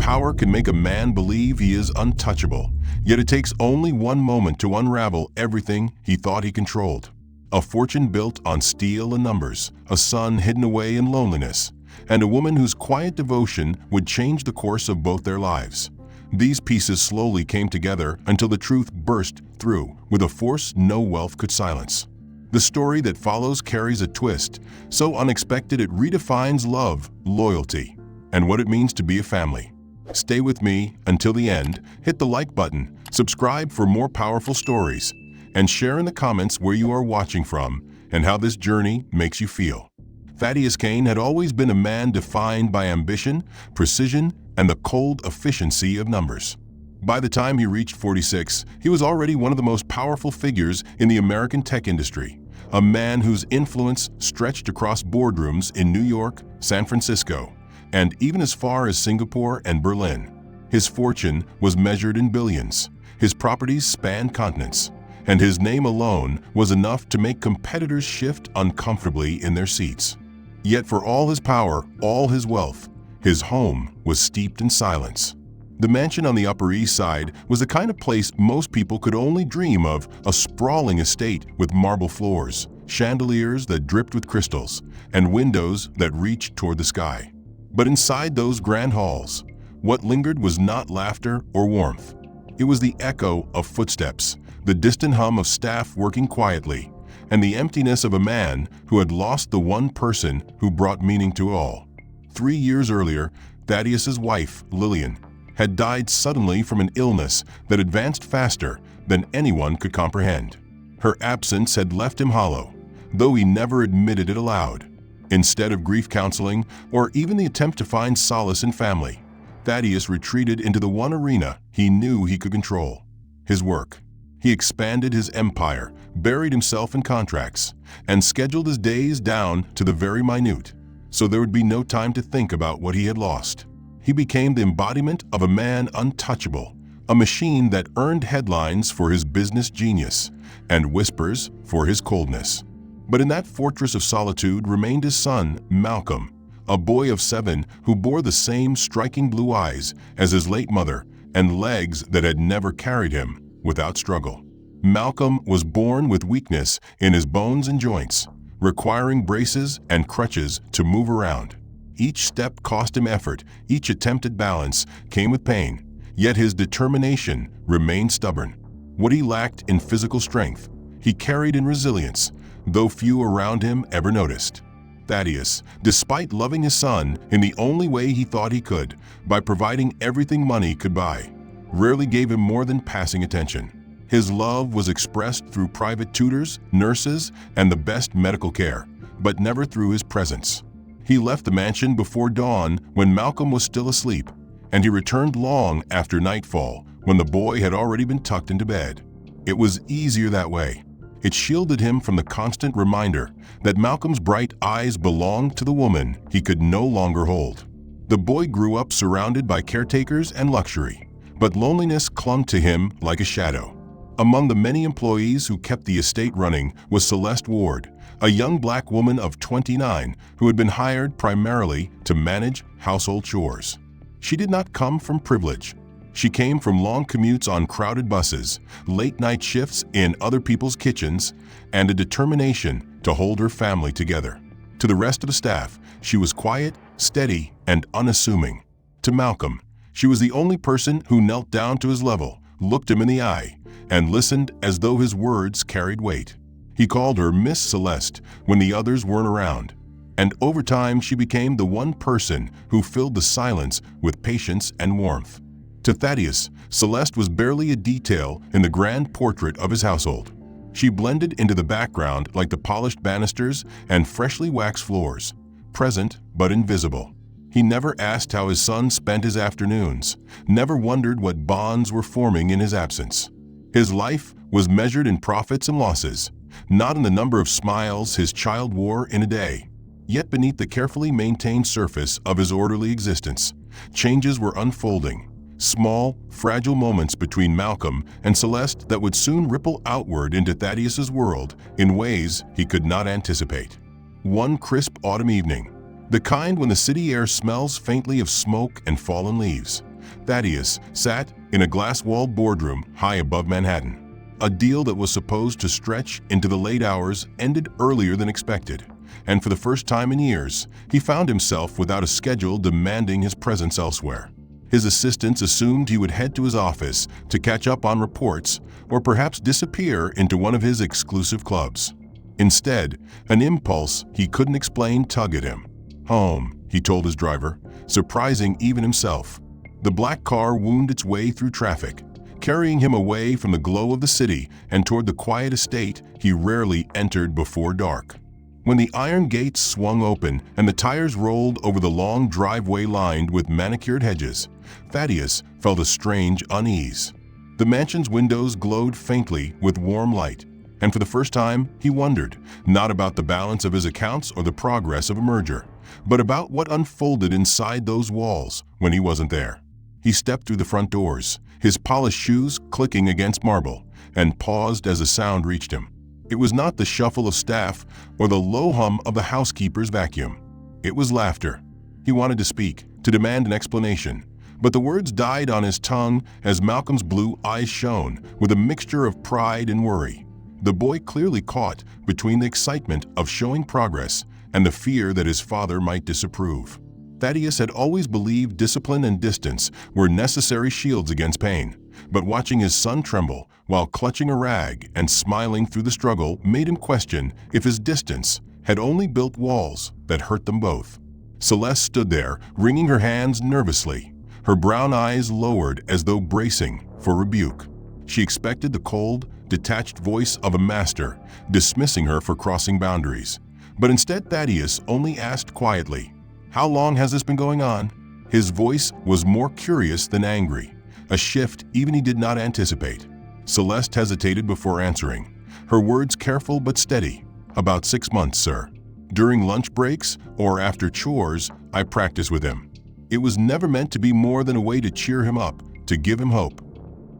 Power can make a man believe he is untouchable, yet it takes only one moment to unravel everything he thought he controlled. A fortune built on steel and numbers, a son hidden away in loneliness, and a woman whose quiet devotion would change the course of both their lives. These pieces slowly came together until the truth burst through with a force no wealth could silence. The story that follows carries a twist so unexpected it redefines love, loyalty, and what it means to be a family. Stay with me until the end, hit the like button, subscribe for more powerful stories, and share in the comments where you are watching from and how this journey makes you feel. Thaddeus Kane had always been a man defined by ambition, precision, and the cold efficiency of numbers. By the time he reached 46, he was already one of the most powerful figures in the American tech industry, a man whose influence stretched across boardrooms in New York, San Francisco, and even as far as Singapore and Berlin. His fortune was measured in billions, his properties spanned continents, and his name alone was enough to make competitors shift uncomfortably in their seats. Yet for all his power, all his wealth, his home was steeped in silence. The mansion on the Upper East Side was the kind of place most people could only dream of, a sprawling estate with marble floors, chandeliers that dripped with crystals, and windows that reached toward the sky. But inside those grand halls, what lingered was not laughter or warmth. It was the echo of footsteps, the distant hum of staff working quietly, and the emptiness of a man who had lost the one person who brought meaning to all. 3 years earlier, Thaddeus's wife, Lillian, had died suddenly from an illness that advanced faster than anyone could comprehend. Her absence had left him hollow, though he never admitted it aloud. Instead of grief counseling or even the attempt to find solace in family, Thaddeus retreated into the one arena he knew he could control: his work. He expanded his empire, buried himself in contracts, and scheduled his days down to the very minute, so there would be no time to think about what he had lost. He became the embodiment of a man untouchable, a machine that earned headlines for his business genius and whispers for his coldness. But in that fortress of solitude remained his son, Malcolm, a boy of 7 who bore the same striking blue eyes as his late mother and legs that had never carried him without struggle. Malcolm was born with weakness in his bones and joints, requiring braces and crutches to move around. Each step cost him effort, each attempt at balance came with pain, yet his determination remained stubborn. What he lacked in physical strength, he carried in resilience, though few around him ever noticed. Thaddeus, despite loving his son in the only way he thought he could, by providing everything money could buy, rarely gave him more than passing attention. His love was expressed through private tutors, nurses, and the best medical care, but never through his presence. He left the mansion before dawn when Malcolm was still asleep, and he returned long after nightfall when the boy had already been tucked into bed. It was easier that way. It shielded him from the constant reminder that Malcolm's bright eyes belonged to the woman he could no longer hold. The boy grew up surrounded by caretakers and luxury, but loneliness clung to him like a shadow. Among the many employees who kept the estate running was Celeste Ward, a young black woman of 29 who had been hired primarily to manage household chores. She did not come from privilege. She came from long commutes on crowded buses, late-night shifts in other people's kitchens, and a determination to hold her family together. To the rest of the staff, she was quiet, steady, and unassuming. To Malcolm, she was the only person who knelt down to his level, looked him in the eye, and listened as though his words carried weight. He called her Miss Celeste when the others weren't around, and over time she became the one person who filled the silence with patience and warmth. To Thaddeus, Celeste was barely a detail in the grand portrait of his household. She blended into the background like the polished banisters and freshly waxed floors, present but invisible. He never asked how his son spent his afternoons, never wondered what bonds were forming in his absence. His life was measured in profits and losses, not in the number of smiles his child wore in a day. Yet beneath the carefully maintained surface of his orderly existence, changes were unfolding. Small, fragile moments between Malcolm and Celeste that would soon ripple outward into Thaddeus's world in ways he could not anticipate. One crisp autumn evening, the kind when the city air smells faintly of smoke and fallen leaves, Thaddeus sat in a glass-walled boardroom high above Manhattan. A deal that was supposed to stretch into the late hours ended earlier than expected, and for the first time in years, he found himself without a schedule demanding his presence elsewhere. His assistants assumed he would head to his office to catch up on reports or perhaps disappear into one of his exclusive clubs. Instead, an impulse he couldn't explain tugged at him. "Home," he told his driver, surprising even himself. The black car wound its way through traffic, carrying him away from the glow of the city and toward the quiet estate he rarely entered before dark. When the iron gates swung open and the tires rolled over the long driveway lined with manicured hedges, Thaddeus felt a strange unease. The mansion's windows glowed faintly with warm light, and for the first time he wondered, not about the balance of his accounts or the progress of a merger, but about what unfolded inside those walls when he wasn't there. He stepped through the front doors, his polished shoes clicking against marble, and paused as a sound reached him. It was not the shuffle of staff or the low hum of the housekeeper's vacuum. It was laughter. He wanted to speak, to demand an explanation, but the words died on his tongue as Malcolm's blue eyes shone with a mixture of pride and worry. The boy clearly caught between the excitement of showing progress and the fear that his father might disapprove. Thaddeus had always believed discipline and distance were necessary shields against pain, but watching his son tremble while clutching a rag and smiling through the struggle made him question if his distance had only built walls that hurt them both. Celeste stood there, wringing her hands nervously, her brown eyes lowered as though bracing for rebuke. She expected the cold, detached voice of a master dismissing her for crossing boundaries, but instead Thaddeus only asked quietly, "How long has this been going on?" His voice was more curious than angry, a shift even he did not anticipate. Celeste hesitated before answering, her words careful but steady. "About 6 months, sir. During lunch breaks or after chores, I practice with him." It was never meant to be more than a way to cheer him up, to give him hope.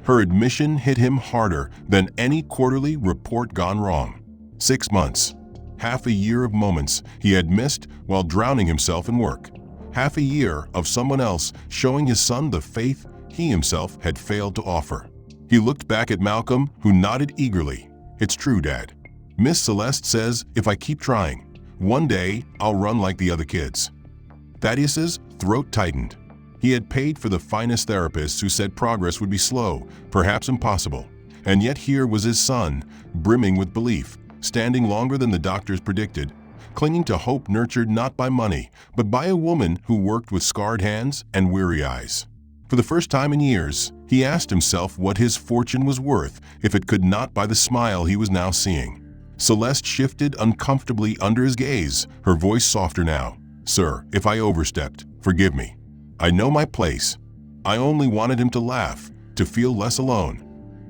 Her admission hit him harder than any quarterly report gone wrong. 6 months. Half a year of moments he had missed while drowning himself in work. Half a year of someone else showing his son the faith he himself had failed to offer. He looked back at Malcolm, who nodded eagerly. "It's true, Dad. Miss Celeste says if I keep trying, one day I'll run like the other kids." Thaddeus's throat tightened. He had paid for the finest therapists who said progress would be slow, perhaps impossible. And yet here was his son, brimming with belief, standing longer than the doctors predicted, clinging to hope nurtured not by money, but by a woman who worked with scarred hands and weary eyes. For the first time in years, he asked himself what his fortune was worth if it could not buy the smile he was now seeing. Celeste shifted uncomfortably under his gaze, her voice softer now. "Sir, if I overstepped, forgive me. I know my place." I only wanted him to laugh, to feel less alone.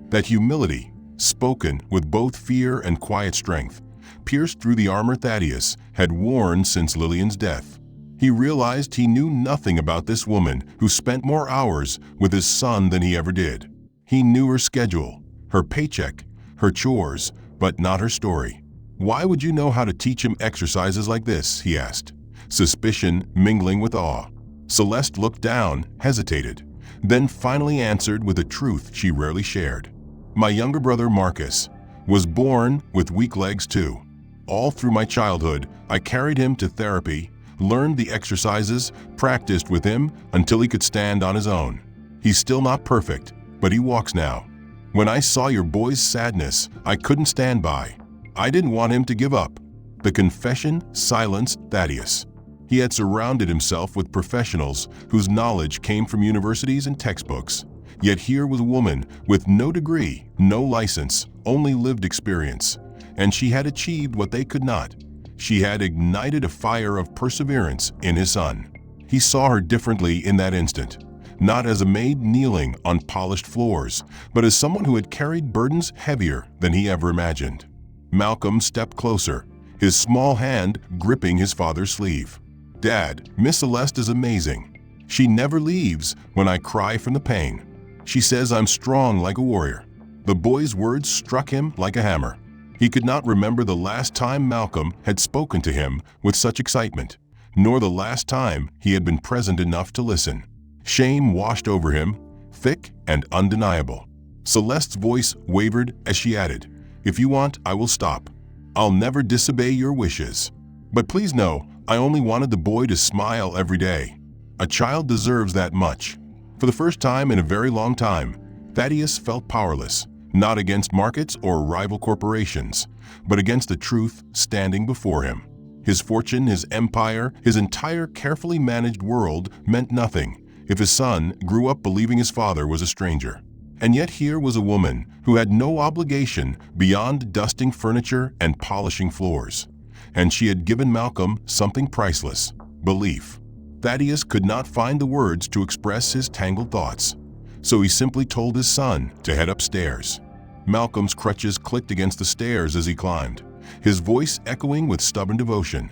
That humility, spoken with both fear and quiet strength, pierced through the armor Thaddeus had worn since Lillian's death. He realized he knew nothing about this woman who spent more hours with his son than he ever did. He knew her schedule, her paycheck, her chores, but not her story. "Why would you know how to teach him exercises like this?" he asked, suspicion mingling with awe. Celeste looked down, hesitated, then finally answered with a truth she rarely shared. "My younger brother Marcus was born with weak legs too. All through my childhood, I carried him to therapy, learned the exercises, practiced with him until he could stand on his own. He's still not perfect, but he walks now. When I saw your boy's sadness, I couldn't stand by. I didn't want him to give up." The confession silenced Thaddeus. He had surrounded himself with professionals whose knowledge came from universities and textbooks. Yet here was a woman with no degree, no license, only lived experience. And she had achieved what they could not. She had ignited a fire of perseverance in his son. He saw her differently in that instant, not as a maid kneeling on polished floors, but as someone who had carried burdens heavier than he ever imagined. Malcolm stepped closer, his small hand gripping his father's sleeve. "Dad, Miss Celeste is amazing. She never leaves when I cry from the pain. She says I'm strong like a warrior." The boy's words struck him like a hammer. He could not remember the last time Malcolm had spoken to him with such excitement, nor the last time he had been present enough to listen. Shame washed over him, thick and undeniable. Celeste's voice wavered as she added, "If you want, I will stop. I'll never disobey your wishes. But please know, I only wanted the boy to smile every day. A child deserves that much." For the first time in a very long time, Thaddeus felt powerless, not against markets or rival corporations, but against the truth standing before him. His fortune, his empire, his entire carefully managed world meant nothing if his son grew up believing his father was a stranger. And yet here was a woman who had no obligation beyond dusting furniture and polishing floors. And she had given Malcolm something priceless: belief. Thaddeus could not find the words to express his tangled thoughts, so he simply told his son to head upstairs. Malcolm's crutches clicked against the stairs as he climbed, his voice echoing with stubborn devotion.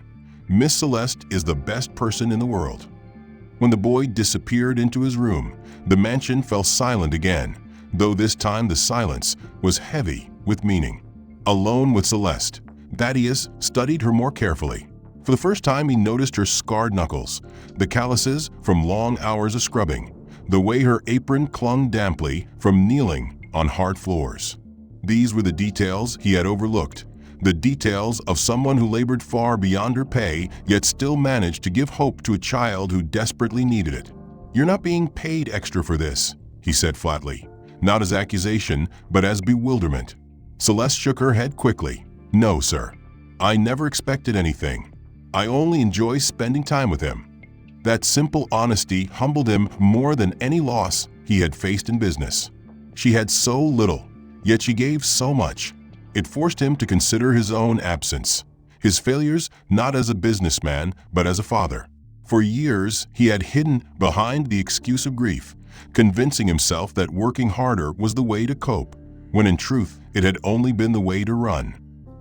"Miss Celeste is the best person in the world." When the boy disappeared into his room, the mansion fell silent again, though this time the silence was heavy with meaning. Alone with Celeste, Thaddeus studied her more carefully. For the first time he noticed her scarred knuckles, the calluses from long hours of scrubbing, the way her apron clung damply from kneeling on hard floors. These were the details he had overlooked, the details of someone who labored far beyond her pay, yet still managed to give hope to a child who desperately needed it. "You're not being paid extra for this," he said flatly, not as accusation, but as bewilderment. Celeste shook her head quickly. "No, sir. I never expected anything. I only enjoy spending time with him." That simple honesty humbled him more than any loss he had faced in business. She had so little, yet she gave so much. It forced him to consider his own absence, his failures not as a businessman, but as a father. For years, he had hidden behind the excuse of grief, convincing himself that working harder was the way to cope, when in truth it had only been the way to run.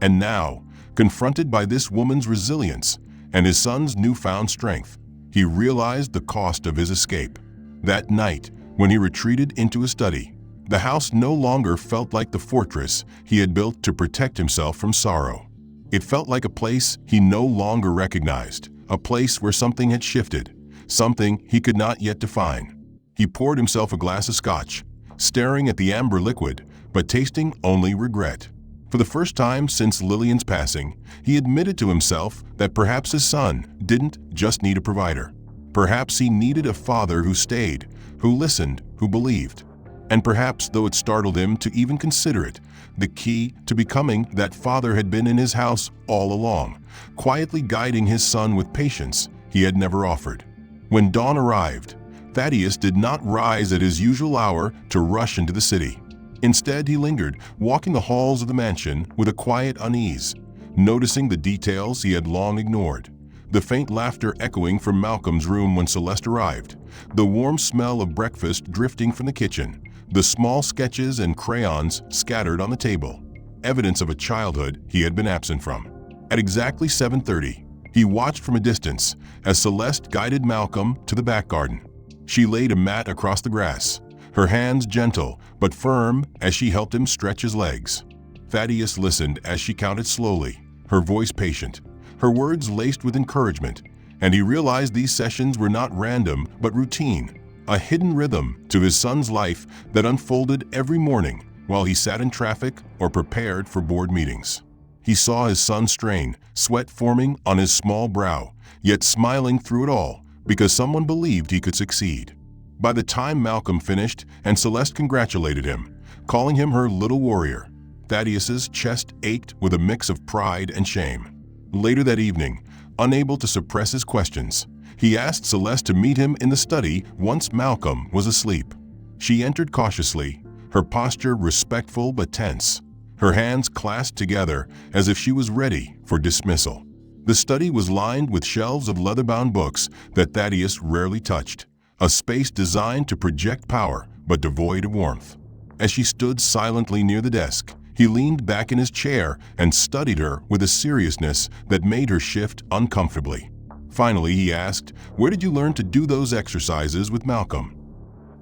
And now, confronted by this woman's resilience and his son's newfound strength, he realized the cost of his escape. That night, when he retreated into his study, the house no longer felt like the fortress he had built to protect himself from sorrow. It felt like a place he no longer recognized, a place where something had shifted, something he could not yet define. He poured himself a glass of scotch, staring at the amber liquid, but tasting only regret. For the first time since Lillian's passing, he admitted to himself that perhaps his son didn't just need a provider. Perhaps he needed a father who stayed, who listened, who believed. And perhaps, though it startled him to even consider it, the key to becoming that father had been in his house all along, quietly guiding his son with patience he had never offered. When dawn arrived, Thaddeus did not rise at his usual hour to rush into the city. Instead, he lingered, walking the halls of the mansion with a quiet unease, noticing the details he had long ignored. The faint laughter echoing from Malcolm's room when Celeste arrived, the warm smell of breakfast drifting from the kitchen, the small sketches and crayons scattered on the table, evidence of a childhood he had been absent from. At exactly 7:30, he watched from a distance as Celeste guided Malcolm to the back garden. She laid a mat across the grass, her hands gentle but firm as she helped him stretch his legs. Thaddeus listened as she counted slowly, her voice patient, her words laced with encouragement, and he realized these sessions were not random but routine, a hidden rhythm to his son's life that unfolded every morning while he sat in traffic or prepared for board meetings. He saw his son strain, sweat forming on his small brow, yet smiling through it all because someone believed he could succeed. By the time Malcolm finished and Celeste congratulated him, calling him her little warrior, Thaddeus's chest ached with a mix of pride and shame. Later that evening, unable to suppress his questions, he asked Celeste to meet him in the study once Malcolm was asleep. She entered cautiously, her posture respectful but tense, her hands clasped together as if she was ready for dismissal. The study was lined with shelves of leather-bound books that Thaddeus rarely touched, a space designed to project power but devoid of warmth. As she stood silently near the desk, he leaned back in his chair and studied her with a seriousness that made her shift uncomfortably. Finally, he asked, "Where did you learn to do those exercises with Malcolm?"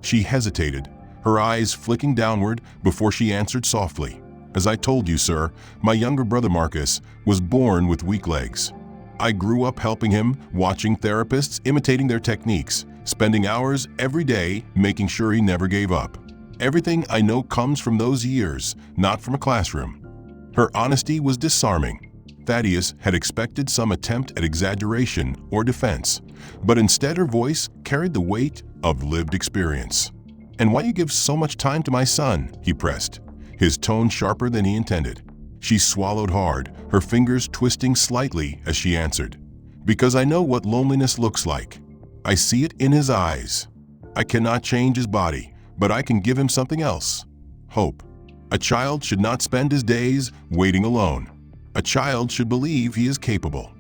She hesitated, her eyes flicking downward before she answered softly, "As I told you, sir, my younger brother Marcus was born with weak legs. I grew up helping him, watching therapists, imitating their techniques, spending hours every day making sure he never gave up. Everything I know comes from those years, not from a classroom." Her honesty was disarming. Thaddeus had expected some attempt at exaggeration or defense, but instead her voice carried the weight of lived experience. "And why you give so much time to my son?" he pressed, his tone sharper than he intended. She swallowed hard, her fingers twisting slightly as she answered, "Because I know what loneliness looks like. I see it in his eyes. I cannot change his body, but I can give him something else: hope. A child should not spend his days waiting alone. A child should believe he is capable."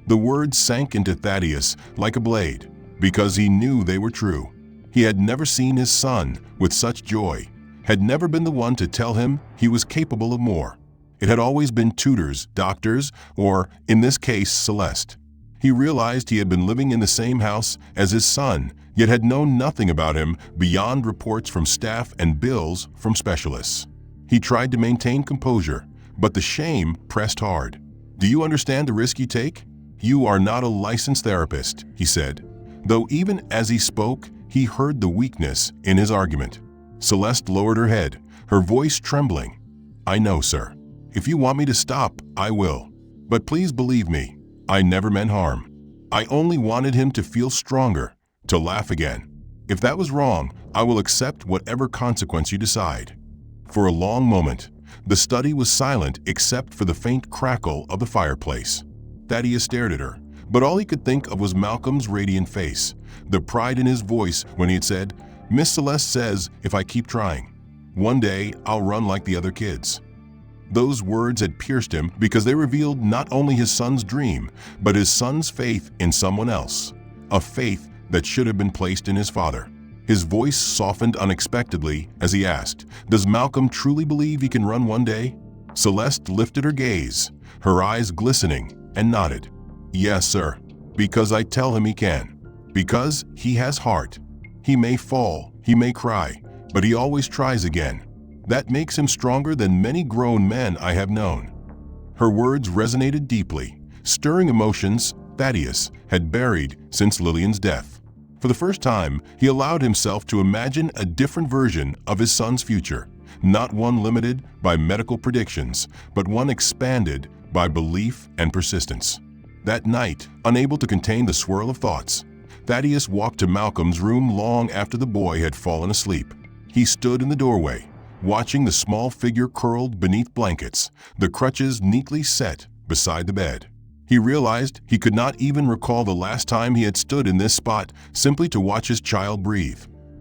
The words sank into Thaddeus like a blade, because he knew they were true. He had never seen his son with such joy, had never been the one to tell him he was capable of more. It had always been tutors, doctors, or, in this case, Celeste. He realized he had been living in the same house as his son, yet had known nothing about him beyond reports from staff and bills from specialists. He tried to maintain composure, but the shame pressed hard. "Do you understand the risk you take? You are not a licensed therapist," he said, though even as he spoke, he heard the weakness in his argument. Celeste lowered her head, her voice trembling. "I know, sir. If you want me to stop, I will. But please believe me, I never meant harm. I only wanted him to feel stronger, to laugh again. If that was wrong, I will accept whatever consequence you decide." For a long moment, the study was silent except for the faint crackle of the fireplace. Thaddeus stared at her, but all he could think of was Malcolm's radiant face, the pride in his voice when he had said, "Miss Celeste says if I keep trying, one day I'll run like the other kids." Those words had pierced him because they revealed not only his son's dream, but his son's faith in someone else, a faith that should have been placed in his father. His voice softened unexpectedly as he asked, "Does Malcolm truly believe he can run one day?" Celeste lifted her gaze, her eyes glistening, and nodded. "Yes, sir, because I tell him he can. Because he has heart. He may fall, he may cry, but he always tries again. That makes him stronger than many grown men I have known." Her words resonated deeply, stirring emotions Thaddeus had buried since Lillian's death. For the first time, he allowed himself to imagine a different version of his son's future, not one limited by medical predictions, but one expanded by belief and persistence. That night, unable to contain the swirl of thoughts, Thaddeus walked to Malcolm's room long after the boy had fallen asleep. He stood in the doorway, watching the small figure curled beneath blankets, the crutches neatly set beside the bed. He realized he could not even recall the last time he had stood in this spot simply to watch his child breathe.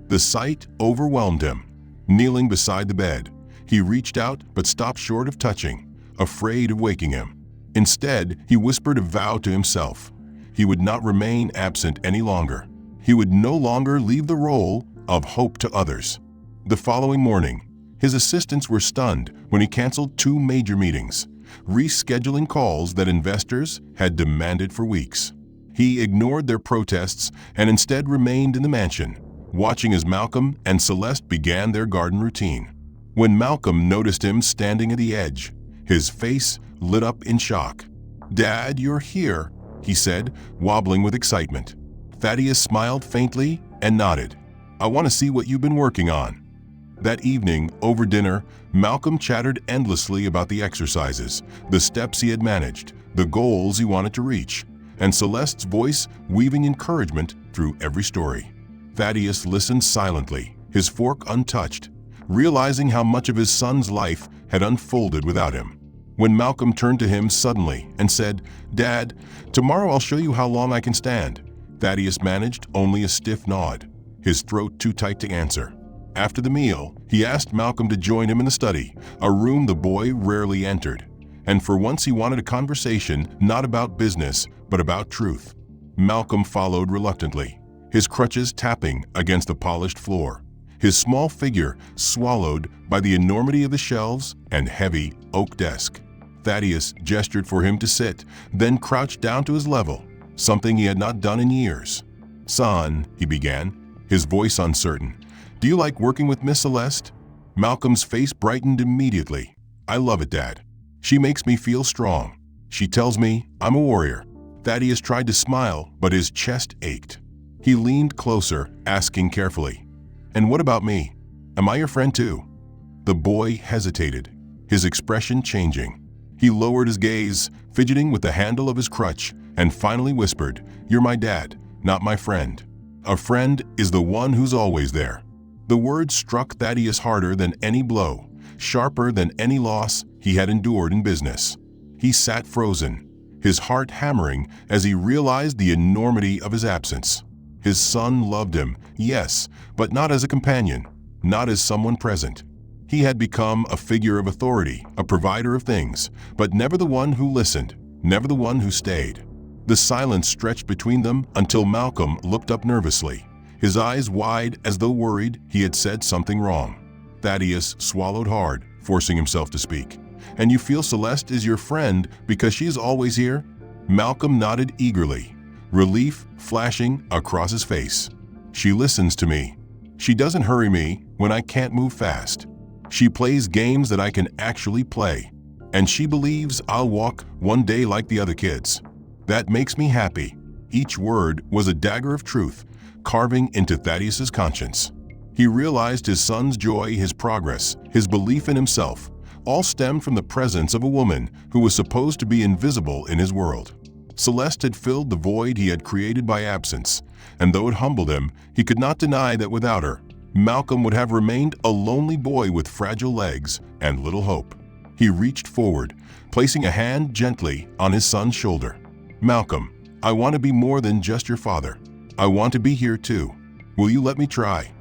The sight overwhelmed him. Kneeling beside the bed, he reached out but stopped short of touching, afraid of waking him. Instead, he whispered a vow to himself. He would not remain absent any longer. He would no longer leave the role of hope to others. The following morning, his assistants were stunned when he canceled 2 major meetings, rescheduling calls that investors had demanded for weeks. He ignored their protests and instead remained in the mansion, watching as Malcolm and Celeste began their garden routine. When Malcolm noticed him standing at the edge, his face lit up in shock. "Dad, you're here," he said, wobbling with excitement. Thaddeus smiled faintly and nodded. "I want to see what you've been working on." That evening, over dinner, Malcolm chattered endlessly about the exercises, the steps he had managed, the goals he wanted to reach, and Celeste's voice weaving encouragement through every story. Thaddeus listened silently, his fork untouched, realizing how much of his son's life had unfolded without him. When Malcolm turned to him suddenly and said, "Dad, tomorrow I'll show you how long I can stand," Thaddeus managed only a stiff nod, his throat too tight to answer. After the meal, he asked Malcolm to join him in the study, a room the boy rarely entered. And for once he wanted a conversation not about business, but about truth. Malcolm followed reluctantly, his crutches tapping against the polished floor, his small figure swallowed by the enormity of the shelves and heavy oak desk. Thaddeus gestured for him to sit, then crouched down to his level, something he had not done in years. "Son," he began, his voice uncertain, "do you like working with Miss Celeste?" Malcolm's face brightened immediately. "I love it, Dad. She makes me feel strong. She tells me I'm a warrior." Thaddeus tried to smile, but his chest ached. He leaned closer, asking carefully, "And what about me? Am I your friend too?" The boy hesitated, his expression changing. He lowered his gaze, fidgeting with the handle of his crutch, and finally whispered, "You're my dad, not my friend. A friend is the one who's always there." The words struck Thaddeus harder than any blow, sharper than any loss he had endured in business. He sat frozen, his heart hammering as he realized the enormity of his absence. His son loved him, yes, but not as a companion, not as someone present. He had become a figure of authority, a provider of things, but never the one who listened, never the one who stayed. The silence stretched between them until Malcolm looked up nervously, his eyes wide as though worried he had said something wrong. Thaddeus swallowed hard, forcing himself to speak. "And you feel Celeste is your friend because she is always here?" Malcolm nodded eagerly, relief flashing across his face. "She listens to me. She doesn't hurry me when I can't move fast. She plays games that I can actually play. And she believes I'll walk one day like the other kids. That makes me happy." Each word was a dagger of truth, carving into Thaddeus's conscience. He realized his son's joy, his progress, his belief in himself, all stemmed from the presence of a woman who was supposed to be invisible in his world. Celeste had filled the void he had created by absence, and though it humbled him, he could not deny that without her, Malcolm would have remained a lonely boy with fragile legs and little hope. He reached forward, placing a hand gently on his son's shoulder. "Malcolm, I want to be more than just your father. I want to be here too. Will you let me try?"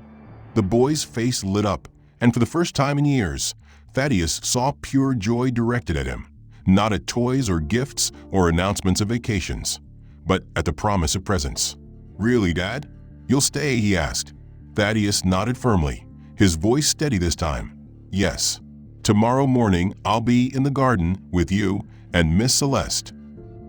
The boy's face lit up, and for the first time in years, Thaddeus saw pure joy directed at him, not at toys or gifts or announcements of vacations, but at the promise of presence. "Really, Dad? You'll stay?" he asked. Thaddeus nodded firmly, his voice steady this time. "Yes. Tomorrow morning I'll be in the garden with you and Miss Celeste."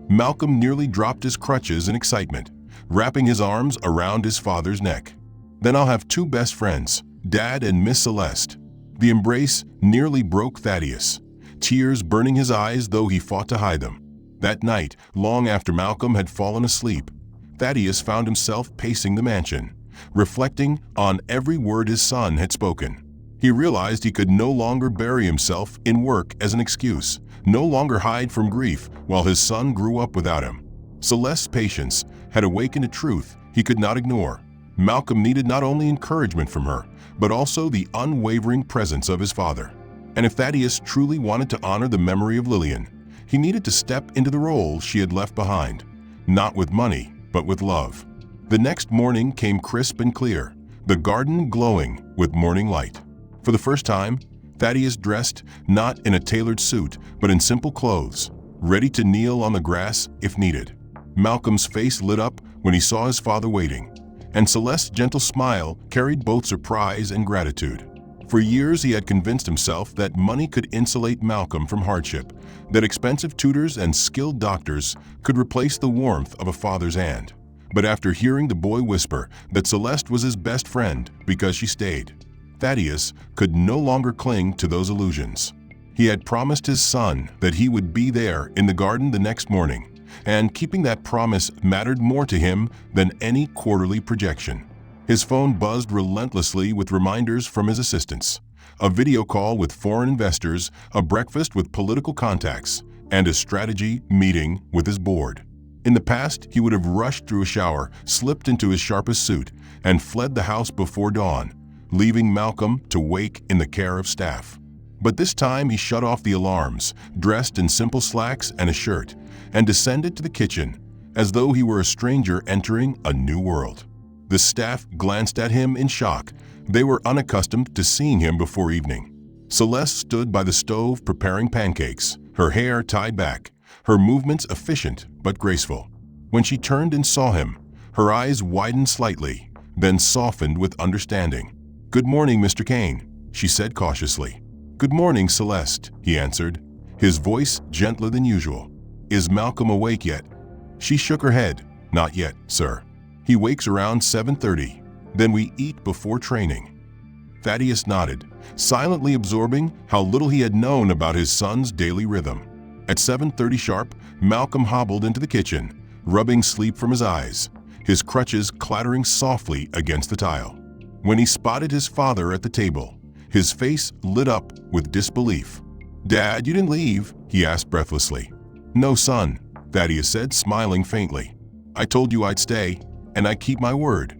Malcolm nearly dropped his crutches in excitement, wrapping his arms around his father's neck. "Then I'll have two best friends, Dad and Miss Celeste." The embrace nearly broke Thaddeus, tears burning his eyes though he fought to hide them. That night, long after Malcolm had fallen asleep, Thaddeus found himself pacing the mansion, reflecting on every word his son had spoken. He realized he could no longer bury himself in work as an excuse, no longer hide from grief while his son grew up without him. Celeste's patience had awakened a truth he could not ignore. Malcolm needed not only encouragement from her, but also the unwavering presence of his father. And if Thaddeus truly wanted to honor the memory of Lillian, he needed to step into the role she had left behind, not with money, but with love. The next morning came crisp and clear, the garden glowing with morning light. For the first time, Thaddeus dressed not in a tailored suit, but in simple clothes, ready to kneel on the grass if needed. Malcolm's face lit up when he saw his father waiting, and Celeste's gentle smile carried both surprise and gratitude. For years he had convinced himself that money could insulate Malcolm from hardship, that expensive tutors and skilled doctors could replace the warmth of a father's hand. But after hearing the boy whisper that Celeste was his best friend because she stayed, Thaddeus could no longer cling to those illusions. He had promised his son that he would be there in the garden the next morning, and keeping that promise mattered more to him than any quarterly projection. His phone buzzed relentlessly with reminders from his assistants, a video call with foreign investors, a breakfast with political contacts, and a strategy meeting with his board. In the past, he would have rushed through a shower, slipped into his sharpest suit, and fled the house before dawn, leaving Malcolm to wake in the care of staff. But this time he shut off the alarms, dressed in simple slacks and a shirt, and descended to the kitchen, as though he were a stranger entering a new world. The staff glanced at him in shock. They were unaccustomed to seeing him before evening. Celeste stood by the stove preparing pancakes, her hair tied back, her movements efficient but graceful. When she turned and saw him, her eyes widened slightly, then softened with understanding. "Good morning, Mr. Kane," she said cautiously. "Good morning, Celeste," he answered, his voice gentler than usual. "Is Malcolm awake yet?" She shook her head. "Not yet, sir. He wakes around 7:30. Then we eat before training." Thaddeus nodded, silently absorbing how little he had known about his son's daily rhythm. At 7:30 sharp, Malcolm hobbled into the kitchen, rubbing sleep from his eyes. his crutches clattering softly against the tile. When he spotted his father at the table, his face lit up with disbelief. "Dad, you didn't leave?" he asked breathlessly. "No, son," Thaddeus said, smiling faintly. "I told you I'd stay, and I keep my word."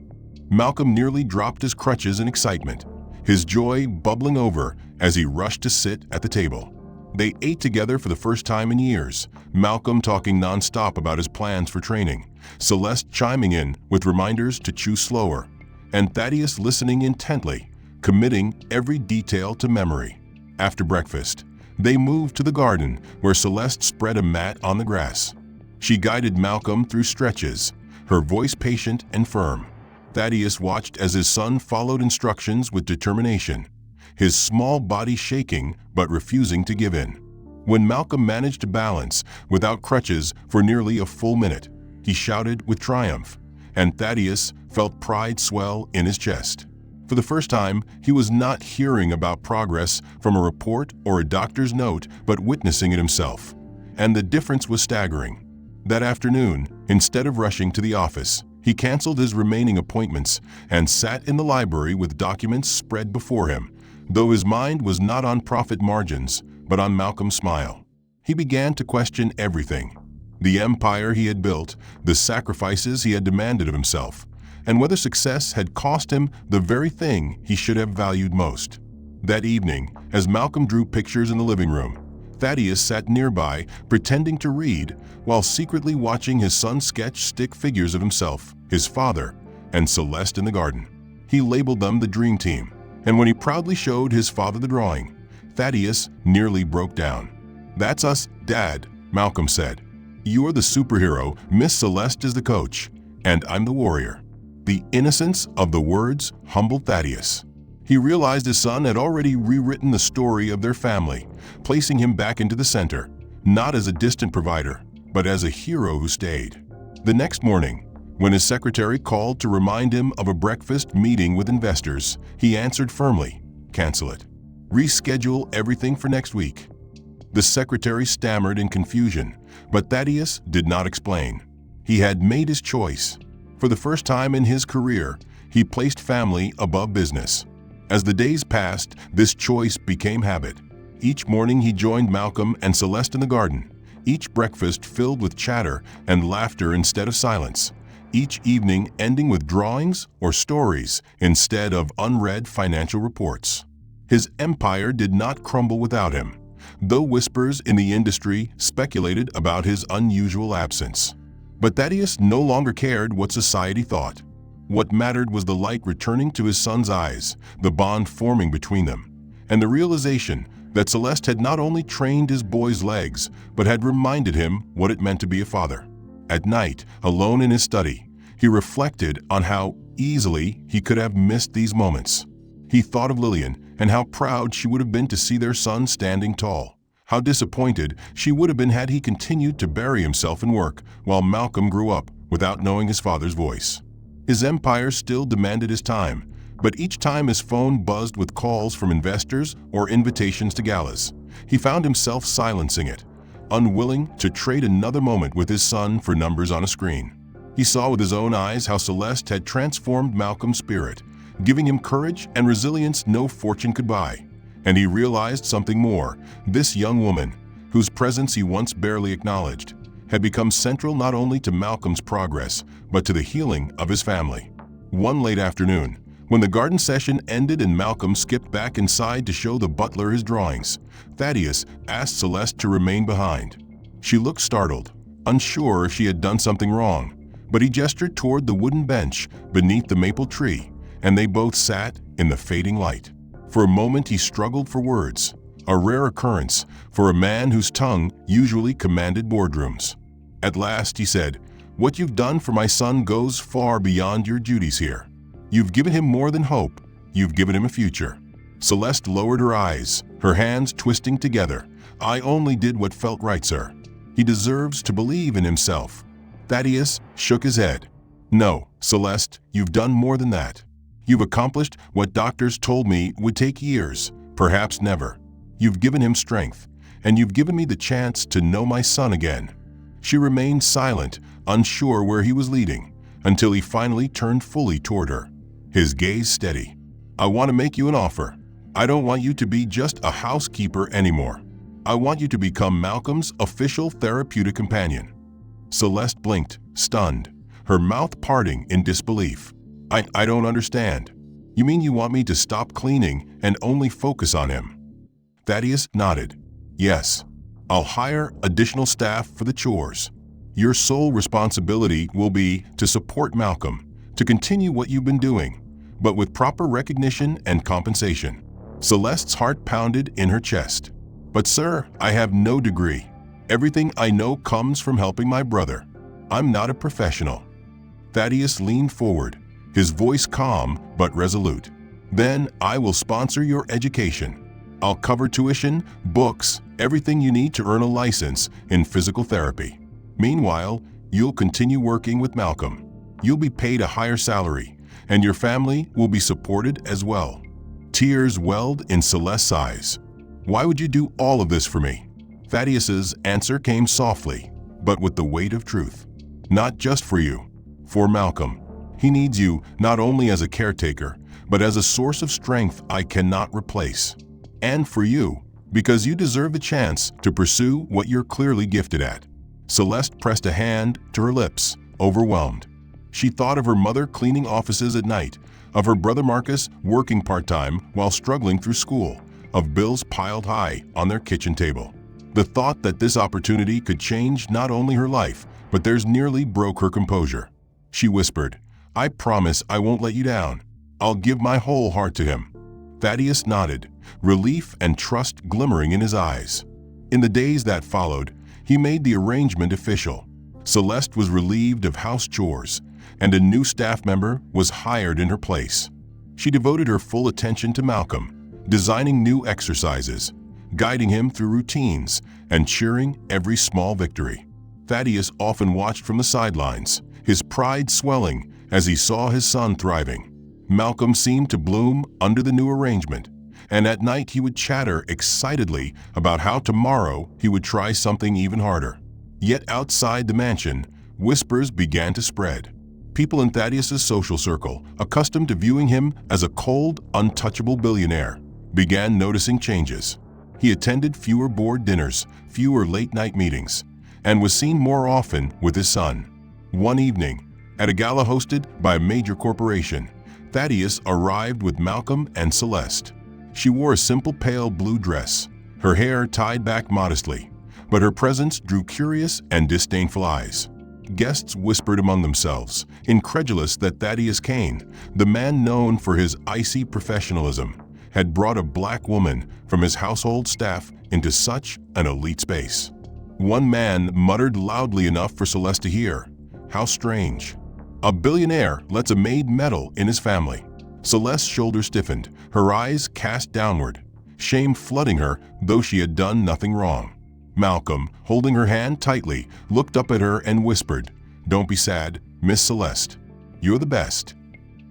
Malcolm nearly dropped his crutches in excitement, his joy bubbling over as he rushed to sit at the table. They ate together for the first time in years, Malcolm talking nonstop about his plans for training, Celeste chiming in with reminders to chew slower, and Thaddeus listening intently, committing every detail to memory. After breakfast, they moved to the garden where Celeste spread a mat on the grass. She guided Malcolm through stretches, her voice patient and firm. Thaddeus watched as his son followed instructions with determination, his small body shaking but refusing to give in. When Malcolm managed to balance without crutches for nearly a full minute, he shouted with triumph, and Thaddeus felt pride swell in his chest. For the first time, he was not hearing about progress from a report or a doctor's note, but witnessing it himself. And the difference was staggering. That afternoon, instead of rushing to the office, he canceled his remaining appointments and sat in the library with documents spread before him, though his mind was not on profit margins, but on Malcolm's smile. He began to question everything: the empire he had built, the sacrifices he had demanded of himself, and whether success had cost him the very thing he should have valued most. That evening, as Malcolm drew pictures in the living room, Thaddeus sat nearby, pretending to read, while secretly watching his son sketch stick figures of himself, his father, and Celeste in the garden. He labeled them the Dream Team, and when he proudly showed his father the drawing, Thaddeus nearly broke down. "That's us, Dad," Malcolm said. "You're the superhero, Miss Celeste is the coach, and I'm the warrior." The innocence of the words humbled Thaddeus. He realized his son had already rewritten the story of their family, placing him back into the center, not as a distant provider, but as a hero who stayed. The next morning, when his secretary called to remind him of a breakfast meeting with investors, he answered firmly, "Cancel it. Reschedule everything for next week." The secretary stammered in confusion, but Thaddeus did not explain. He had made his choice. For the first time in his career, he placed family above business. As the days passed, this choice became habit. Each morning he joined Malcolm and Celeste in the garden, each breakfast filled with chatter and laughter instead of silence, each evening ending with drawings or stories instead of unread financial reports. His empire did not crumble without him, though whispers in the industry speculated about his unusual absence. But Thaddeus no longer cared what society thought. What mattered was the light returning to his son's eyes, the bond forming between them, and the realization that Celeste had not only trained his boy's legs, but had reminded him what it meant to be a father. At night, alone in his study, he reflected on how easily he could have missed these moments. He thought of Lillian and how proud she would have been to see their son standing tall. How disappointed she would have been had he continued to bury himself in work while Malcolm grew up without knowing his father's voice. His empire still demanded his time, but each time his phone buzzed with calls from investors or invitations to galas, he found himself silencing it, unwilling to trade another moment with his son for numbers on a screen. He saw with his own eyes how Celeste had transformed Malcolm's spirit, giving him courage and resilience no fortune could buy. And he realized something more. This young woman, whose presence he once barely acknowledged, had become central not only to Malcolm's progress, but to the healing of his family. One late afternoon, when the garden session ended and Malcolm skipped back inside to show the butler his drawings, Thaddeus asked Celeste to remain behind. She looked startled, unsure if she had done something wrong, but he gestured toward the wooden bench beneath the maple tree, and they both sat in the fading light. For a moment he struggled for words, a rare occurrence for a man whose tongue usually commanded boardrooms. At last he said, "What you've done for my son goes far beyond your duties here. You've given him more than hope, you've given him a future." Celeste lowered her eyes, her hands twisting together. "I only did what felt right, sir. He deserves to believe in himself." Thaddeus shook his head. "No, Celeste, you've done more than that. You've accomplished what doctors told me would take years, perhaps never. You've given him strength, and you've given me the chance to know my son again." She remained silent, unsure where he was leading, until he finally turned fully toward her, his gaze steady. "I want to make you an offer. I don't want you to be just a housekeeper anymore. I want you to become Malcolm's official therapeutic companion." Celeste blinked, stunned, her mouth parting in disbelief. I don't understand. You mean you want me to stop cleaning and only focus on him?" Thaddeus nodded. "Yes. I'll hire additional staff for the chores. Your sole responsibility will be to support Malcolm, to continue what you've been doing, but with proper recognition and compensation." Celeste's heart pounded in her chest. "But sir, I have no degree. Everything I know comes from helping my brother. I'm not a professional." Thaddeus leaned forward, his voice calm but resolute. "Then I will sponsor your education. I'll cover tuition, books, everything you need to earn a license in physical therapy. Meanwhile, you'll continue working with Malcolm. You'll be paid a higher salary, and your family will be supported as well." Tears welled in Celeste's eyes. "Why would you do all of this for me?" Thaddeus's answer came softly, but with the weight of truth. "Not just for you, for Malcolm. He needs you not only as a caretaker, but as a source of strength I cannot replace. And for you, because you deserve the chance to pursue what you're clearly gifted at." Celeste pressed a hand to her lips, overwhelmed. She thought of her mother cleaning offices at night, of her brother Marcus working part-time while struggling through school, of bills piled high on their kitchen table. The thought that this opportunity could change not only her life, but theirs nearly broke her composure. She whispered, "I promise I won't let you down. I'll give my whole heart to him." Thaddeus nodded, relief and trust glimmering in his eyes. In the days that followed, he made the arrangement official. Celeste was relieved of house chores, and a new staff member was hired in her place. She devoted her full attention to Malcolm, designing new exercises, guiding him through routines, and cheering every small victory. Thaddeus often watched from the sidelines, his pride swelling as he saw his son thriving. Malcolm seemed to bloom under the new arrangement, and at night he would chatter excitedly about how tomorrow he would try something even harder. Yet outside the mansion, whispers began to spread. People in Thaddeus's social circle, accustomed to viewing him as a cold, untouchable billionaire, began noticing changes. He attended fewer board dinners, fewer late-night meetings, and was seen more often with his son. One evening, at a gala hosted by a major corporation, Thaddeus arrived with Malcolm and Celeste. She wore a simple pale blue dress, her hair tied back modestly, but her presence drew curious and disdainful eyes. Guests whispered among themselves, incredulous that Thaddeus Kane, the man known for his icy professionalism, had brought a black woman from his household staff into such an elite space. One man muttered loudly enough for Celeste to hear, "How strange. A billionaire lets a maid meddle in his family." Celeste's shoulders stiffened, her eyes cast downward, shame flooding her though she had done nothing wrong. Malcolm, holding her hand tightly, looked up at her and whispered, "Don't be sad, Miss Celeste. You're the best."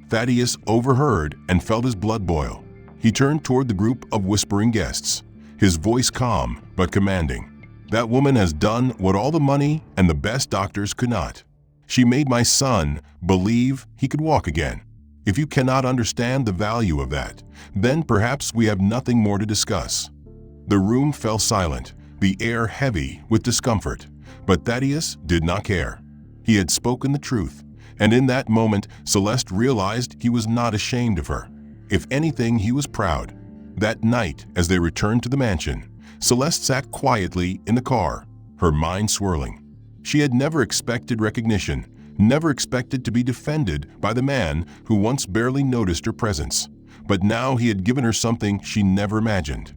Thaddeus overheard and felt his blood boil. He turned toward the group of whispering guests, his voice calm but commanding. "That woman has done what all the money and the best doctors could not. She made my son believe he could walk again. If you cannot understand the value of that, then perhaps we have nothing more to discuss." The room fell silent, the air heavy with discomfort, but Thaddeus did not care. He had spoken the truth, and in that moment Celeste realized he was not ashamed of her. If anything, he was proud. That night, as they returned to the mansion, Celeste sat quietly in the car, her mind swirling. She had never expected recognition, never expected to be defended by the man who once barely noticed her presence. But now he had given her something she never imagined: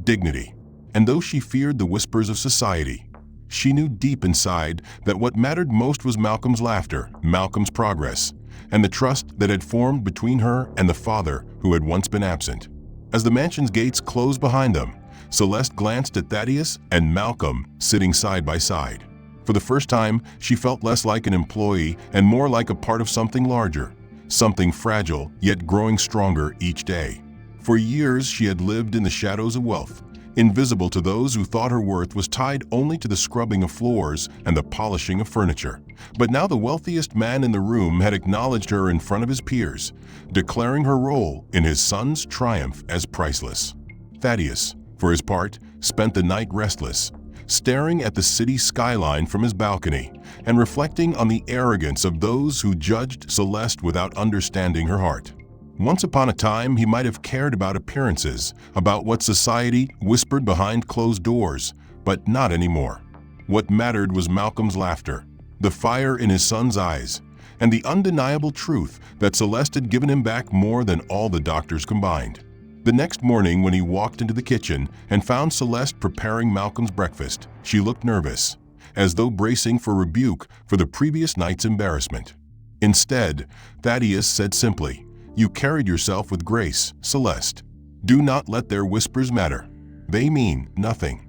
dignity. And though she feared the whispers of society, she knew deep inside that what mattered most was Malcolm's laughter, Malcolm's progress, and the trust that had formed between her and the father who had once been absent. As the mansion's gates closed behind them, Celeste glanced at Thaddeus and Malcolm sitting side by side. For the first time, she felt less like an employee and more like a part of something larger, something fragile yet growing stronger each day. For years, she had lived in the shadows of wealth, invisible to those who thought her worth was tied only to the scrubbing of floors and the polishing of furniture. But now the wealthiest man in the room had acknowledged her in front of his peers, declaring her role in his son's triumph as priceless. Thaddeus, for his part, spent the night restless, staring at the city skyline from his balcony and reflecting on the arrogance of those who judged Celeste without understanding her heart. Once upon a time, he might have cared about appearances, about what society whispered behind closed doors, but not anymore. What mattered was Malcolm's laughter, the fire in his son's eyes, and the undeniable truth that Celeste had given him back more than all the doctors combined. The next morning, when he walked into the kitchen and found Celeste preparing Malcolm's breakfast, she looked nervous, as though bracing for rebuke for the previous night's embarrassment. Instead, Thaddeus said simply, "You carried yourself with grace, Celeste. Do not let their whispers matter. They mean nothing."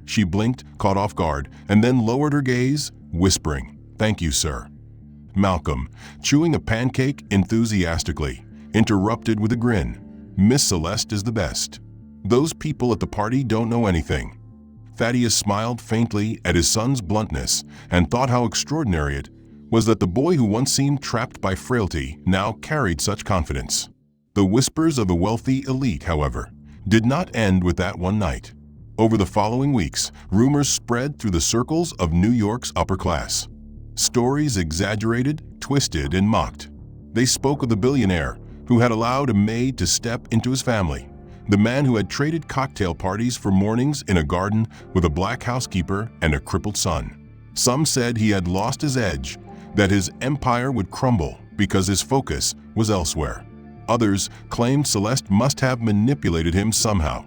She blinked, caught off guard, and then lowered her gaze, whispering, "Thank you, sir." Malcolm, chewing a pancake enthusiastically, interrupted with a grin, "Miss Celeste is the best. Those people at the party don't know anything." Thaddeus smiled faintly at his son's bluntness and thought how extraordinary it was that the boy who once seemed trapped by frailty now carried such confidence. The whispers of the wealthy elite, however, did not end with that one night. Over the following weeks, rumors spread through the circles of New York's upper class. Stories exaggerated, twisted, and mocked. They spoke of the billionaire who had allowed a maid to step into his family, the man who had traded cocktail parties for mornings in a garden with a black housekeeper and a crippled son. Some said he had lost his edge, that his empire would crumble because his focus was elsewhere. Others claimed Celeste must have manipulated him somehow,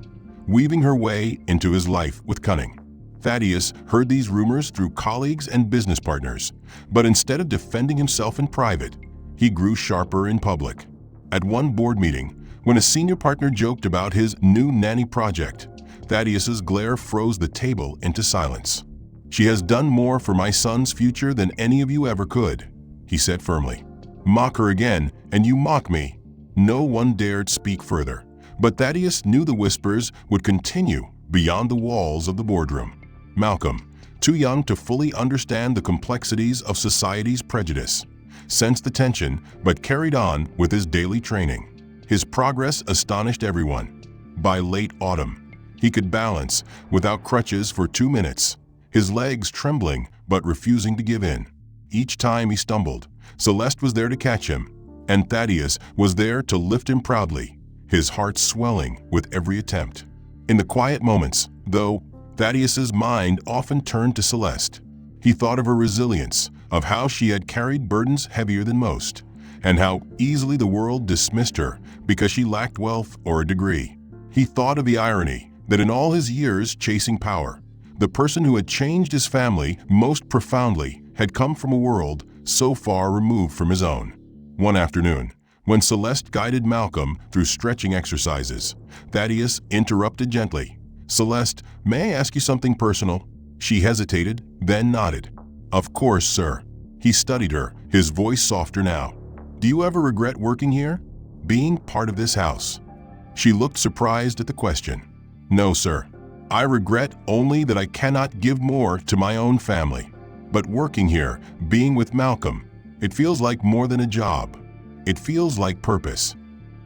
weaving her way into his life with cunning. Thaddeus heard these rumors through colleagues and business partners, but instead of defending himself in private, he grew sharper in public. At one board meeting, when a senior partner joked about his new nanny project, Thaddeus's glare froze the table into silence. "She has done more for my son's future than any of you ever could," he said firmly. "Mock her again, and you mock me." No one dared speak further, but Thaddeus knew the whispers would continue beyond the walls of the boardroom. Malcolm, too young to fully understand the complexities of society's prejudice, sensed the tension but carried on with his daily training. His progress astonished everyone. By late autumn, he could balance without crutches for 2 minutes, his legs trembling but refusing to give in. Each time he stumbled, Celeste was there to catch him, and Thaddeus was there to lift him proudly, his heart swelling with every attempt. In the quiet moments, though, Thaddeus's mind often turned to Celeste. He thought of her resilience, of how she had carried burdens heavier than most, and how easily the world dismissed her because she lacked wealth or a degree. He thought of the irony that in all his years chasing power, the person who had changed his family most profoundly had come from a world so far removed from his own. One afternoon, when Celeste guided Malcolm through stretching exercises, Thaddeus interrupted gently. "Celeste, may I ask you something personal?" She hesitated, then nodded. "Of course, sir." He studied her, his voice softer now. "Do you ever regret working here? Being part of this house?" She looked surprised at the question. "No, sir. I regret only that I cannot give more to my own family. But working here, being with Malcolm, it feels like more than a job. It feels like purpose."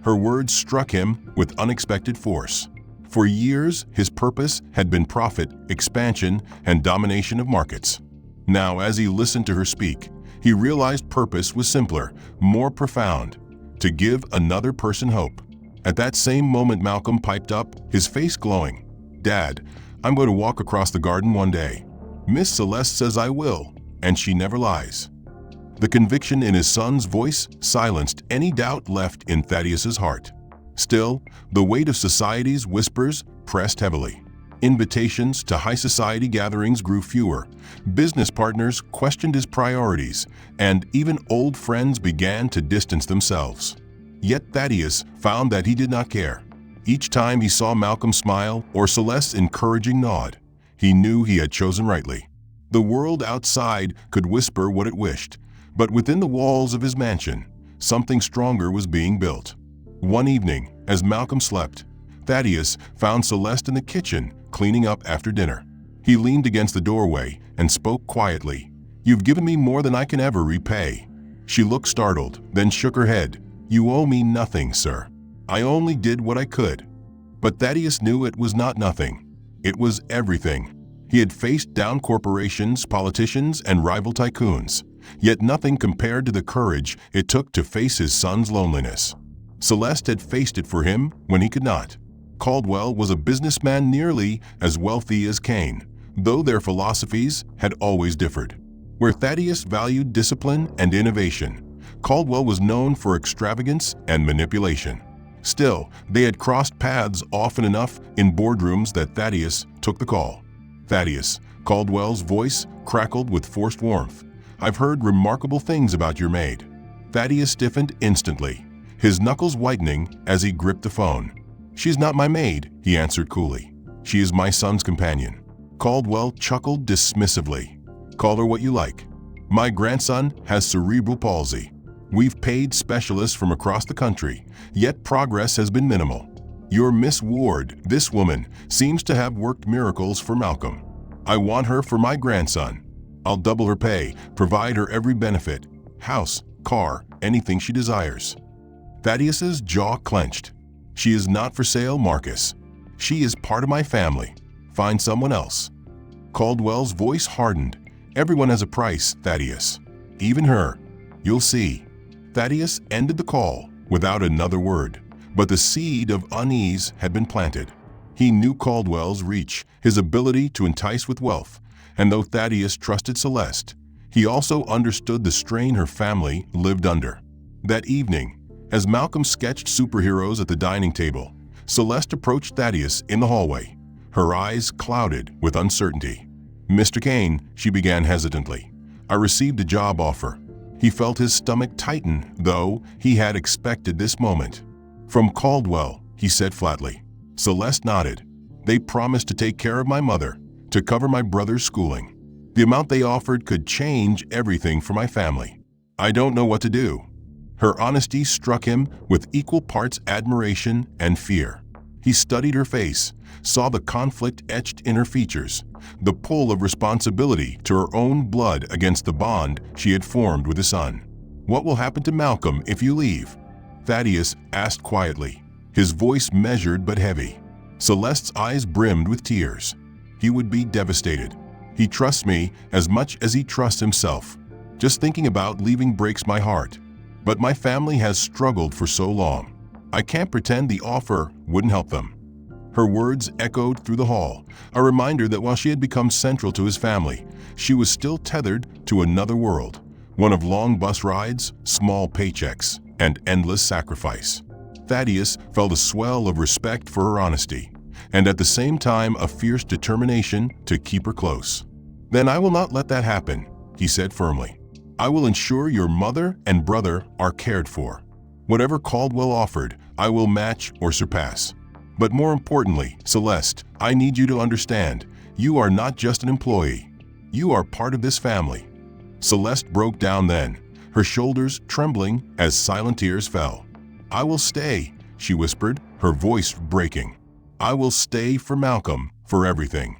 Her words struck him with unexpected force. For years, his purpose had been profit, expansion, and domination of markets. Now, as he listened to her speak, he realized purpose was simpler, more profound, to give another person hope. At that same moment, Malcolm piped up, his face glowing. "Dad, I'm going to walk across the garden one day. Miss Celeste says I will, and she never lies." The conviction in his son's voice silenced any doubt left in Thaddeus's heart. Still, the weight of society's whispers pressed heavily. Invitations to high society gatherings grew fewer, business partners questioned his priorities, and even old friends began to distance themselves. Yet Thaddeus found that he did not care. Each time he saw Malcolm smile or Celeste's encouraging nod, he knew he had chosen rightly. The world outside could whisper what it wished, but within the walls of his mansion, something stronger was being built. One evening, as Malcolm slept, Thaddeus found Celeste in the kitchen cleaning up after dinner. He leaned against the doorway and spoke quietly. "You've given me more than I can ever repay." She looked startled, then shook her head. "You owe me nothing, sir. I only did what I could." But Thaddeus knew it was not nothing. It was everything. He had faced down corporations, politicians, and rival tycoons, yet nothing compared to the courage it took to face his son's loneliness. Celeste had faced it for him when he could not. Caldwell was a businessman nearly as wealthy as Cain, though their philosophies had always differed. Where Thaddeus valued discipline and innovation, Caldwell was known for extravagance and manipulation. Still, they had crossed paths often enough in boardrooms that Thaddeus took the call. "Thaddeus," Caldwell's voice crackled with forced warmth. "I've heard remarkable things about your maid." Thaddeus stiffened instantly, his knuckles whitening as he gripped the phone. "She's not my maid," he answered coolly. "She is my son's companion." Caldwell chuckled dismissively. "Call her what you like. My grandson has cerebral palsy. We've paid specialists from across the country, yet progress has been minimal. Your Miss Ward, this woman, seems to have worked miracles for Malcolm. I want her for my grandson. I'll double her pay, provide her every benefit, house, car, anything she desires." Thaddeus's jaw clenched. "She is not for sale, Marcus. She is part of my family. Find someone else." Caldwell's voice hardened. "Everyone has a price, Thaddeus. Even her. You'll see." Thaddeus ended the call without another word, but the seed of unease had been planted. He knew Caldwell's reach, his ability to entice with wealth, and though Thaddeus trusted Celeste, he also understood the strain her family lived under. That evening, as Malcolm sketched superheroes at the dining table, Celeste approached Thaddeus in the hallway, her eyes clouded with uncertainty. "Mr. Kane," she began hesitantly, "I received a job offer." He felt his stomach tighten, though he had expected this moment. "From Caldwell," he said flatly. Celeste nodded. "They promised to take care of my mother, to cover my brother's schooling. The amount they offered could change everything for my family. I don't know what to do." Her honesty struck him with equal parts admiration and fear. He studied her face, saw the conflict etched in her features, the pull of responsibility to her own blood against the bond she had formed with his son. "What will happen to Malcolm if you leave?" Thaddeus asked quietly, his voice measured but heavy. Celeste's eyes brimmed with tears. "He would be devastated. He trusts me as much as he trusts himself. Just thinking about leaving breaks my heart. But my family has struggled for so long. I can't pretend the offer wouldn't help them." Her words echoed through the hall, a reminder that while she had become central to his family, she was still tethered to another world, one of long bus rides, small paychecks, and endless sacrifice. Thaddeus felt a swell of respect for her honesty, and at the same time a fierce determination to keep her close. "Then I will not let that happen," he said firmly. "I will ensure your mother and brother are cared for. Whatever Caldwell offered, I will match or surpass. But more importantly, Celeste, I need you to understand, you are not just an employee. You are part of this family." Celeste broke down then, her shoulders trembling as silent tears fell. "I will stay," she whispered, her voice breaking. "I will stay for Malcolm, for everything."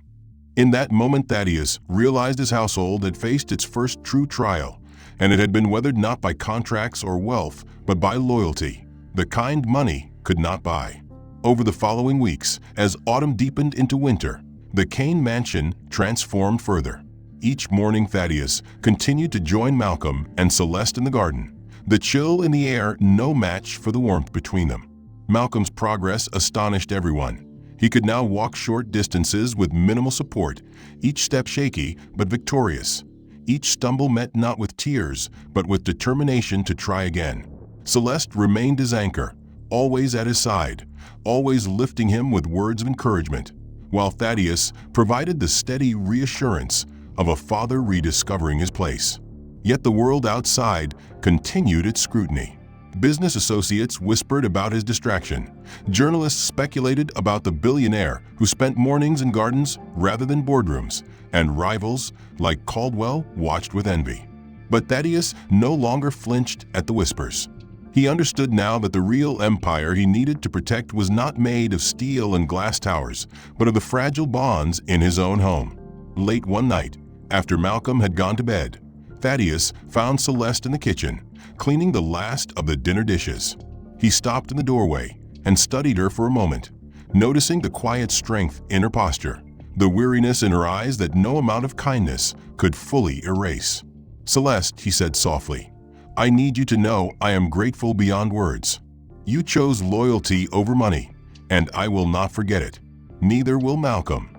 In that moment, Thaddeus realized his household had faced its first true trial, and it had been weathered not by contracts or wealth, but by loyalty, the kind money could not buy. Over the following weeks, as autumn deepened into winter, the Kane mansion transformed further. Each morning, Thaddeus continued to join Malcolm and Celeste in the garden, the chill in the air no match for the warmth between them. Malcolm's progress astonished everyone. He could now walk short distances with minimal support, each step shaky but victorious. Each stumble met not with tears, but with determination to try again. Celeste remained his anchor, always at his side, always lifting him with words of encouragement, while Thaddeus provided the steady reassurance of a father rediscovering his place. Yet the world outside continued its scrutiny. Business associates whispered about his distraction. Journalists speculated about the billionaire who spent mornings in gardens rather than boardrooms, and rivals, like Caldwell, watched with envy. But Thaddeus no longer flinched at the whispers. He understood now that the real empire he needed to protect was not made of steel and glass towers, but of the fragile bonds in his own home. Late one night, after Malcolm had gone to bed, Thaddeus found Celeste in the kitchen, cleaning the last of the dinner dishes. He stopped in the doorway and studied her for a moment, noticing the quiet strength in her posture, the weariness in her eyes that no amount of kindness could fully erase. "Celeste," he said softly, "I need you to know I am grateful beyond words. You chose loyalty over money, and I will not forget it. Neither will Malcolm."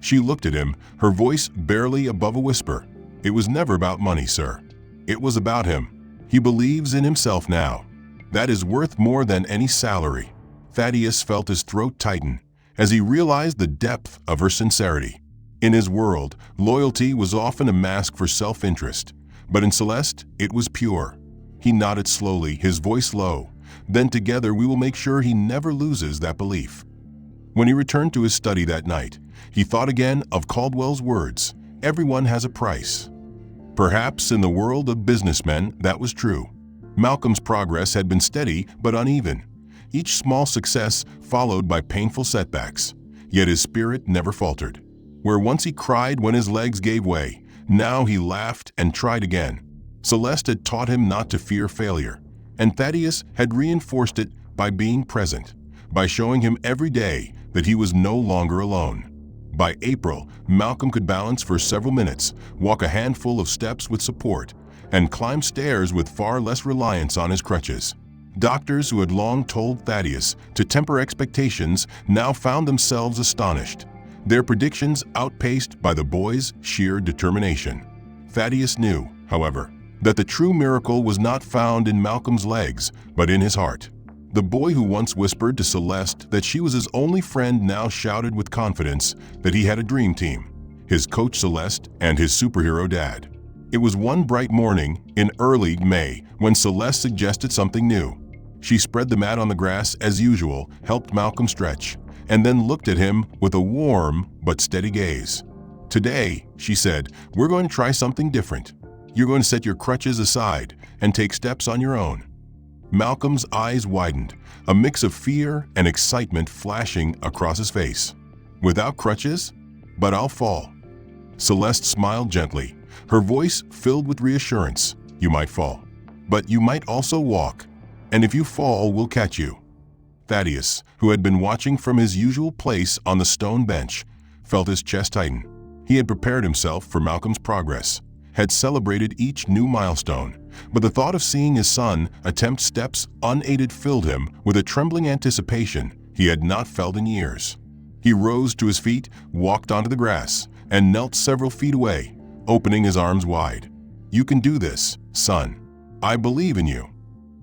She looked at him, her voice barely above a whisper. "It was never about money, sir. It was about him. He believes in himself now. That is worth more than any salary." Thaddeus felt his throat tighten as he realized the depth of her sincerity. In his world, loyalty was often a mask for self-interest, but in Celeste, it was pure. He nodded slowly, his voice low. "Then together we will make sure he never loses that belief." When he returned to his study that night, he thought again of Caldwell's words, "Everyone has a price." Perhaps in the world of businessmen that was true. Malcolm's progress had been steady but uneven, each small success followed by painful setbacks, yet his spirit never faltered. Where once he cried when his legs gave way, now he laughed and tried again. Celeste had taught him not to fear failure, and Thaddeus had reinforced it by being present, by showing him every day that he was no longer alone. By April, Malcolm could balance for several minutes, walk a handful of steps with support, and climb stairs with far less reliance on his crutches. Doctors who had long told Thaddeus to temper expectations now found themselves astonished, their predictions outpaced by the boy's sheer determination. Thaddeus knew, however, that the true miracle was not found in Malcolm's legs, but in his heart. The boy who once whispered to Celeste that she was his only friend now shouted with confidence that he had a dream team, his coach Celeste and his superhero dad. It was one bright morning in early May when Celeste suggested something new. She spread the mat on the grass as usual, helped Malcolm stretch, and then looked at him with a warm but steady gaze. "Today," she said, "we're going to try something different. You're going to set your crutches aside and take steps on your own." Malcolm's eyes widened, a mix of fear and excitement flashing across his face. "Without crutches? But I'll fall." Celeste smiled gently, her voice filled with reassurance. "You might fall, but you might also walk, and if you fall, we'll catch you." Thaddeus, who had been watching from his usual place on the stone bench, felt his chest tighten. He had prepared himself for Malcolm's progress, had celebrated each new milestone, but the thought of seeing his son attempt steps unaided filled him with a trembling anticipation he had not felt in years. He rose to his feet, walked onto the grass, and knelt several feet away, opening his arms wide. "You can do this, son. I believe in you."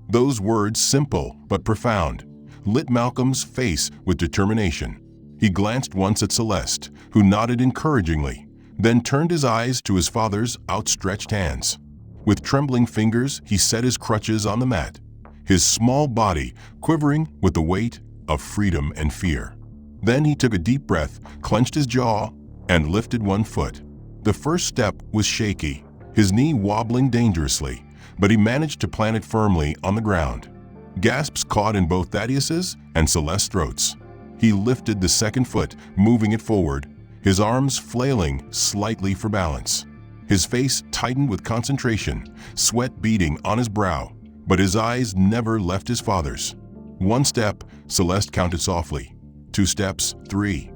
Those words, simple but profound, lit Malcolm's face with determination. He glanced once at Celeste, who nodded encouragingly, then turned his eyes to his father's outstretched hands. With trembling fingers, he set his crutches on the mat, his small body quivering with the weight of freedom and fear. Then he took a deep breath, clenched his jaw, and lifted one foot. The first step was shaky, his knee wobbling dangerously, but he managed to plant it firmly on the ground. Gasps caught in both Thaddeus's and Celeste's throats. He lifted the second foot, moving it forward, his arms flailing slightly for balance. His face tightened with concentration, sweat beading on his brow, but his eyes never left his father's. One step, Celeste counted softly. 2 steps, 3.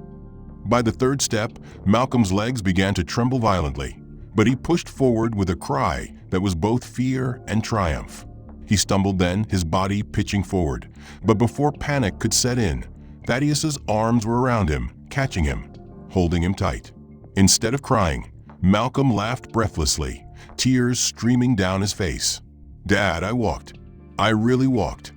By the third step, Malcolm's legs began to tremble violently, but he pushed forward with a cry that was both fear and triumph. He stumbled then, his body pitching forward, but before panic could set in, Thaddeus's arms were around him, catching him, holding him tight. Instead of crying, Malcolm laughed breathlessly, tears streaming down his face. "Dad, I walked. I really walked."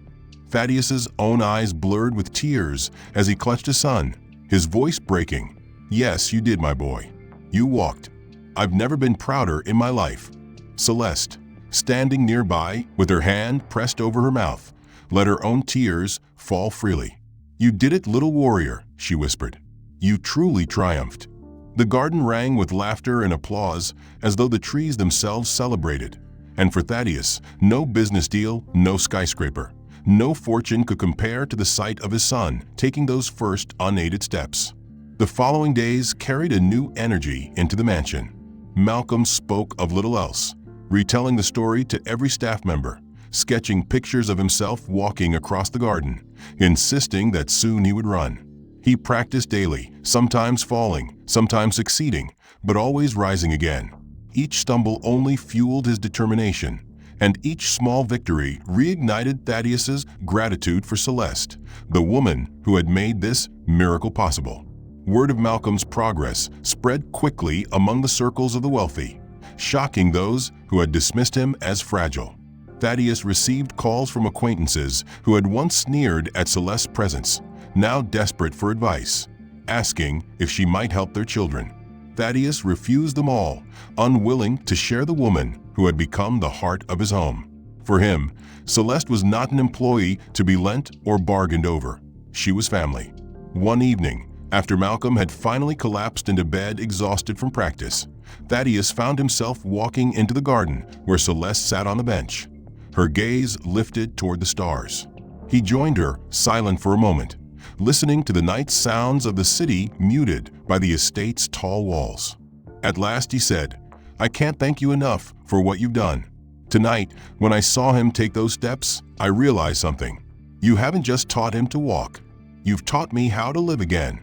Thaddeus's own eyes blurred with tears as he clutched his son, his voice breaking. "Yes, you did, my boy. You walked. I've never been prouder in my life." Celeste, standing nearby with her hand pressed over her mouth, let her own tears fall freely. "You did it, little warrior," she whispered. "You truly triumphed." The garden rang with laughter and applause as though the trees themselves celebrated. And for Thaddeus, no business deal, no skyscraper, no fortune could compare to the sight of his son taking those first unaided steps. The following days carried a new energy into the mansion. Malcolm spoke of little else, retelling the story to every staff member, sketching pictures of himself walking across the garden, insisting that soon he would run. He practiced daily, sometimes falling, sometimes succeeding, but always rising again. Each stumble only fueled his determination, and each small victory reignited Thaddeus's gratitude for Celeste, the woman who had made this miracle possible. Word of Malcolm's progress spread quickly among the circles of the wealthy, shocking those who had dismissed him as fragile. Thaddeus received calls from acquaintances who had once sneered at Celeste's presence, now desperate for advice, asking if she might help their children. Thaddeus refused them all, unwilling to share the woman who had become the heart of his home. For him, Celeste was not an employee to be lent or bargained over. She was family. One evening, after Malcolm had finally collapsed into bed exhausted from practice, Thaddeus found himself walking into the garden where Celeste sat on the bench, her gaze lifted toward the stars. He joined her, silent for a moment, listening to the night sounds of the city muted by the estate's tall walls. At last he said, "I can't thank you enough for what you've done. Tonight, when I saw him take those steps, I realized something. You haven't just taught him to walk. You've taught me how to live again."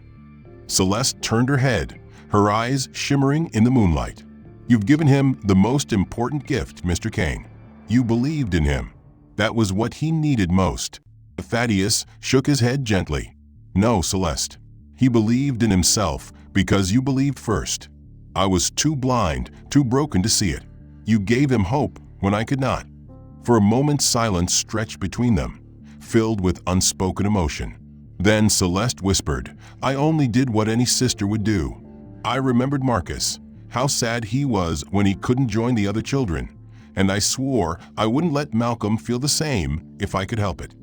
Celeste turned her head, her eyes shimmering in the moonlight. "You've given him the most important gift, Mr. Kane. You believed in him. That was what he needed most." Thaddeus shook his head gently. "No, Celeste. He believed in himself because you believed first. I was too blind, too broken to see it. You gave him hope when I could not." For a moment silence stretched between them, filled with unspoken emotion. Then Celeste whispered, "I only did what any sister would do. I remembered Marcus, how sad he was when he couldn't join the other children, and I swore I wouldn't let Malcolm feel the same if I could help it."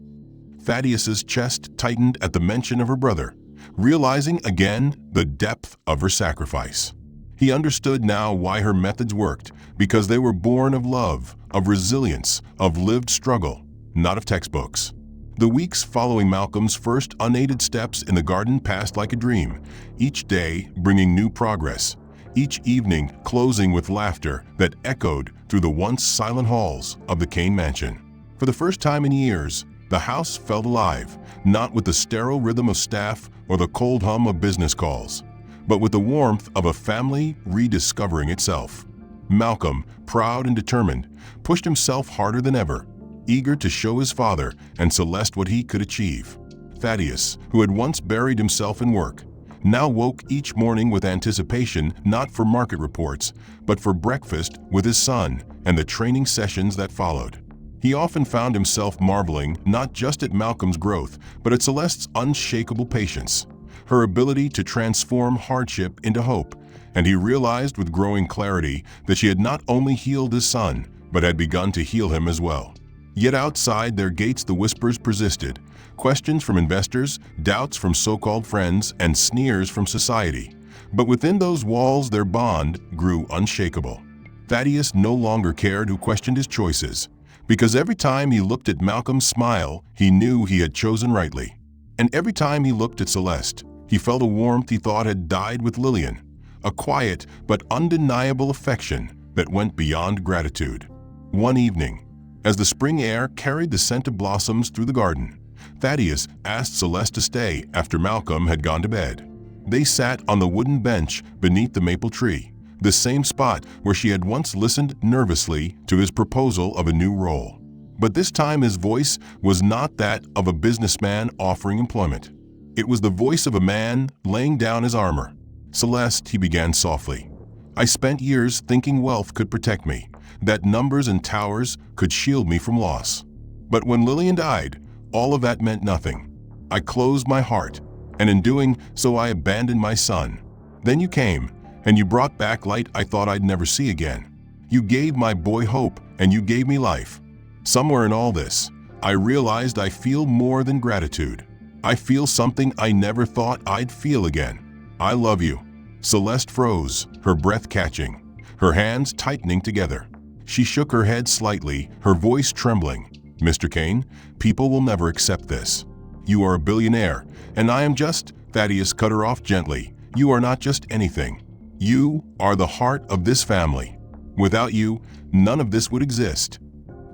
Thaddeus's chest tightened at the mention of her brother, realizing again the depth of her sacrifice. He understood now why her methods worked, because they were born of love, of resilience, of lived struggle, not of textbooks. The weeks following Malcolm's first unaided steps in the garden passed like a dream, each day bringing new progress, each evening closing with laughter that echoed through the once silent halls of the Kane mansion. For the first time in years, the house felt alive, not with the sterile rhythm of staff or the cold hum of business calls, but with the warmth of a family rediscovering itself. Malcolm, proud and determined, pushed himself harder than ever, eager to show his father and Celeste what he could achieve. Thaddeus, who had once buried himself in work, now woke each morning with anticipation not for market reports, but for breakfast with his son and the training sessions that followed. He often found himself marveling not just at Malcolm's growth, but at Celeste's unshakable patience, her ability to transform hardship into hope, and he realized with growing clarity that she had not only healed his son, but had begun to heal him as well. Yet outside their gates the whispers persisted, questions from investors, doubts from so-called friends, and sneers from society. But within those walls their bond grew unshakable. Thaddeus no longer cared who questioned his choices, because every time he looked at Malcolm's smile, he knew he had chosen rightly. And every time he looked at Celeste, he felt a warmth he thought had died with Lillian, a quiet but undeniable affection that went beyond gratitude. One evening, as the spring air carried the scent of blossoms through the garden, Thaddeus asked Celeste to stay after Malcolm had gone to bed. They sat on the wooden bench beneath the maple tree, the same spot where she had once listened nervously to his proposal of a new role. But this time his voice was not that of a businessman offering employment. It was the voice of a man laying down his armor. "Celeste," he began softly, "I spent years thinking wealth could protect me, that numbers and towers could shield me from loss. But when Lillian died, all of that meant nothing. I closed my heart, and in doing so I abandoned my son. Then you came, and you brought back light I thought I'd never see again. You gave my boy hope, and you gave me life. Somewhere in all this, I realized I feel more than gratitude. I feel something I never thought I'd feel again. I love you." Celeste froze, her breath catching, her hands tightening together. She shook her head slightly, her voice trembling. "Mr. Kane, people will never accept this. You are a billionaire, and I am just—" Thaddeus cut her off gently. "You are not just anything. You are the heart of this family. Without you, none of this would exist."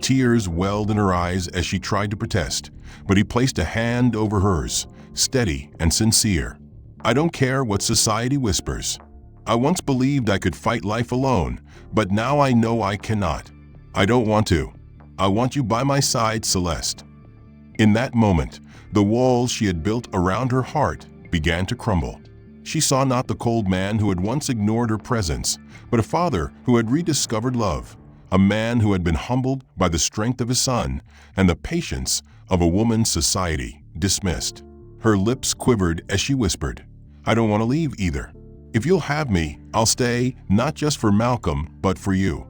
Tears welled in her eyes as she tried to protest, but he placed a hand over hers, steady and sincere. "I don't care what society whispers. I once believed I could fight life alone, but now I know I cannot. I don't want to. I want you by my side, Celeste." In that moment, the walls she had built around her heart began to crumble. She saw not the cold man who had once ignored her presence, but a father who had rediscovered love, a man who had been humbled by the strength of his son and the patience of a woman society dismissed. Her lips quivered as she whispered, "I don't want to leave either. If you'll have me, I'll stay, not just for Malcolm, but for you."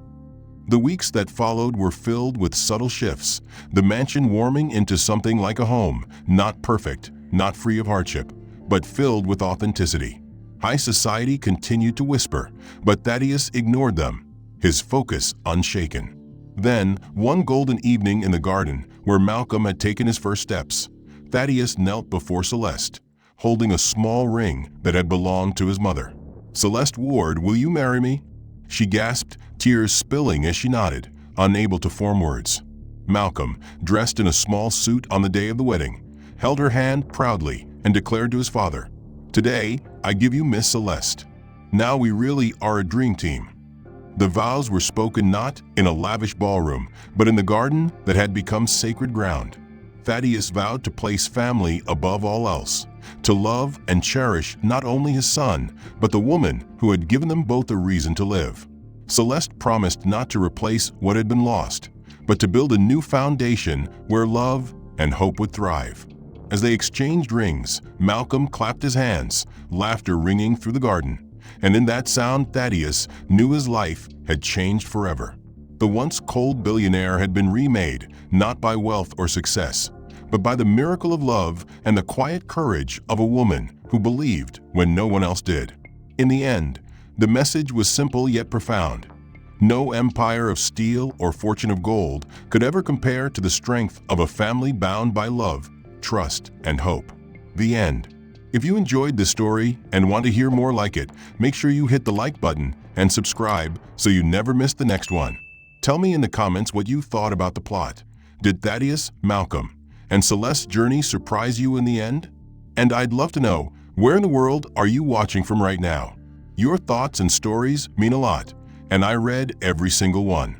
The weeks that followed were filled with subtle shifts, the mansion warming into something like a home, not perfect, not free of hardship, but filled with authenticity. High society continued to whisper, but Thaddeus ignored them, his focus unshaken. Then, one golden evening in the garden, where Malcolm had taken his first steps, Thaddeus knelt before Celeste, holding a small ring that had belonged to his mother. "Celeste Ward, will you marry me?" She gasped, tears spilling as she nodded, unable to form words. Malcolm, dressed in a small suit on the day of the wedding, held her hand proudly and declared to his father, "Today, I give you Miss Celeste. Now we really are a dream team." The vows were spoken not in a lavish ballroom, but in the garden that had become sacred ground. Thaddeus vowed to place family above all else, to love and cherish not only his son, but the woman who had given them both a reason to live. Celeste promised not to replace what had been lost, but to build a new foundation where love and hope would thrive. As they exchanged rings, Malcolm clapped his hands, laughter ringing through the garden, and in that sound Thaddeus knew his life had changed forever. The once cold billionaire had been remade, not by wealth or success, but by the miracle of love and the quiet courage of a woman who believed when no one else did. In the end, the message was simple yet profound. No empire of steel or fortune of gold could ever compare to the strength of a family bound by love, trust, and hope. The end. If you enjoyed this story and want to hear more like it, make sure you hit the like button and subscribe so you never miss the next one. Tell me in the comments what you thought about the plot. Did Thaddeus, Malcolm, and Celeste's journey surprise you in the end? And I'd love to know, where in the world are you watching from right now? Your thoughts and stories mean a lot, and I read every single one.